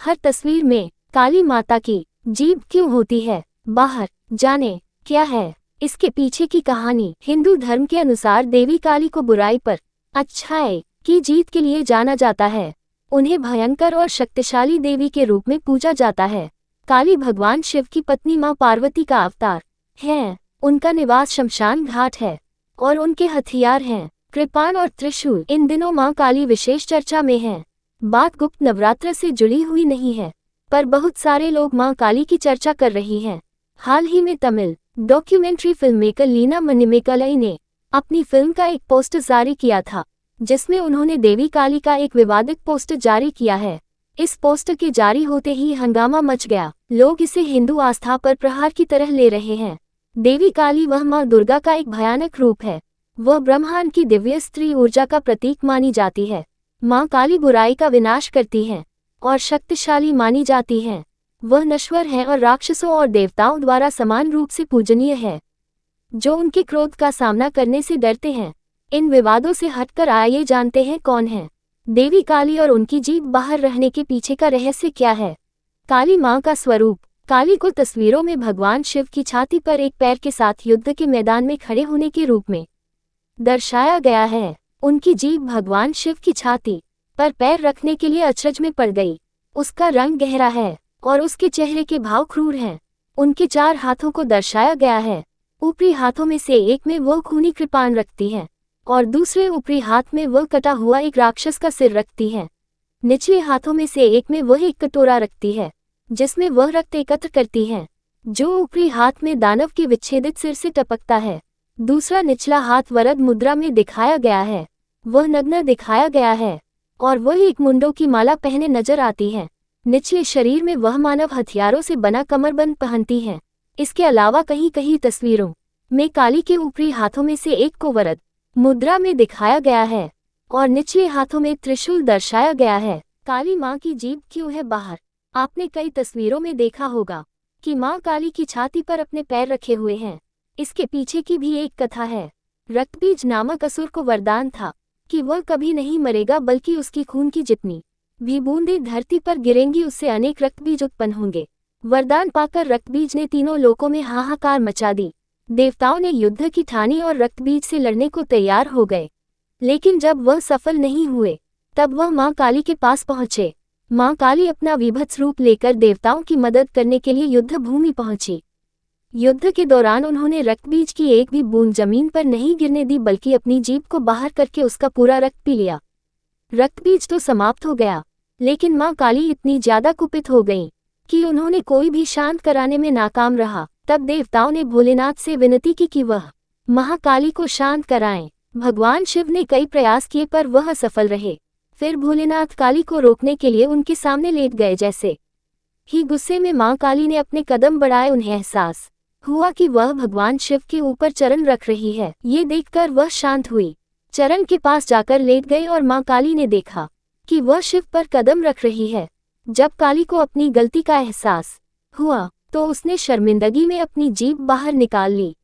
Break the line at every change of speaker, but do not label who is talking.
हर तस्वीर में काली माता की जीभ क्यों होती है बाहर, जाने क्या है इसके पीछे की कहानी। हिंदू धर्म के अनुसार देवी काली को बुराई पर अच्छाई की जीत के लिए जाना जाता है। उन्हें भयंकर और शक्तिशाली देवी के रूप में पूजा जाता है। काली भगवान शिव की पत्नी मां पार्वती का अवतार है। उनका निवास शमशान घाट है और उनके हथियार हैं कृपाण और त्रिशूल। इन दिनों मां काली विशेष चर्चा में है। बात गुप्त नवरात्र से जुड़ी हुई नहीं है, पर बहुत सारे लोग मां काली की चर्चा कर रही हैं। हाल ही में Tamil documentary film maker Leena Manimekalai ने अपनी फिल्म का एक पोस्टर जारी किया था, जिसमें उन्होंने देवी काली का एक विवादित पोस्टर जारी किया है। इस पोस्टर के जारी होते ही हंगामा मच गया। लोग इसे हिंदू आस्था पर प्रहार की तरह ले रहे हैं। देवी काली वह मां दुर्गा का एक भयानक रूप है। वह ब्रह्मांड की दिव्य स्त्री ऊर्जा का प्रतीक मानी जाती है। मां काली बुराई का विनाश करती हैं और शक्तिशाली मानी जाती हैं। वह नश्वर है और राक्षसों और देवताओं द्वारा समान रूप से पूजनीय है, जो उनके क्रोध का सामना करने से डरते हैं। इन विवादों से हटकर आइए जानते हैं कौन है देवी काली और उनकी जीत बाहर रहने के पीछे का रहस्य क्या है। काली मां का स्वरूप। काली को तस्वीरों में भगवान शिव की छाती पर एक पैर के साथ युद्ध के मैदान में खड़े होने के रूप में दर्शाया गया है। उनकी जीभ भगवान शिव की छाती पर पैर रखने के लिए अचरज में पड़ गई। उसका रंग गहरा है और उसके चेहरे के भाव क्रूर हैं। उनके 4 हाथों को दर्शाया गया है। ऊपरी हाथों में से एक में वह खूनी कृपाण रखती है और दूसरे ऊपरी हाथ में वह कटा हुआ एक राक्षस का सिर रखती है। निचले हाथों में से एक में वह एक कटोरा रखती है, जिसमें वह रक्त एकत्र करती है, जो ऊपरी हाथ में दानव के विच्छेदित सिर से टपकता है। दूसरा निचला हाथ वरद मुद्रा में दिखाया गया है। वह नग्न दिखाया गया है और वह एक मुंडों की माला पहने नजर आती है। निचले शरीर में वह मानव हथियारों से बना कमरबंद पहनती है। इसके अलावा कहीं कहीं तस्वीरों में काली के ऊपरी हाथों में से एक को वरद मुद्रा में दिखाया गया है और निचले हाथों में त्रिशूल दर्शाया गया है। काली मां की जीभ क्यों है बाहर। आपने कई तस्वीरों में देखा होगा कि मां काली की छाती पर अपने पैर रखे हुए हैं। इसके पीछे की भी एक कथा है। रक्तबीज नामक असुर को वरदान था कि वह कभी नहीं मरेगा, बल्कि उसकी खून की जितनी भी बूंदें धरती पर गिरेंगी उससे अनेक रक्तबीज उत्पन्न होंगे। वरदान पाकर रक्तबीज ने तीनों लोकों में हाहाकार मचा दी। देवताओं ने युद्ध की ठानी और रक्तबीज से लड़ने को तैयार हो गए, लेकिन जब वह सफल नहीं हुए तब वह मां काली के पास पहुंचे। मां काली अपना विभत्स रूप लेकर देवताओं की मदद करने के लिए युद्ध भूमि पहुंची। युद्ध के दौरान उन्होंने रक्तबीज की एक भी बूंद जमीन पर नहीं गिरने दी, बल्कि अपनी जीभ को बाहर करके उसका पूरा रक्त पी लिया। रक्तबीज तो समाप्त हो गया, लेकिन मां काली इतनी ज्यादा कुपित हो गईं कि उन्होंने कोई भी शांत कराने में नाकाम रहा। तब देवताओं ने भोलेनाथ से विनती की कि वह महाकाली को शांत कराएं। भगवान शिव ने कई प्रयास किए पर वह असफल रहे। फिर भोलेनाथ काली को रोकने के लिए उनके सामने लेट गए। जैसे ही गुस्से में मां काली ने अपने कदम बढ़ाए, उन्हें एहसास हुआ कि वह भगवान शिव के ऊपर चरण रख रही है। ये देखकर वह शांत हुई, चरण के पास जाकर लेट गई और मां काली ने देखा कि वह शिव पर कदम रख रही है। जब काली को अपनी गलती का एहसास हुआ तो उसने शर्मिंदगी में अपनी जीभ बाहर निकाल ली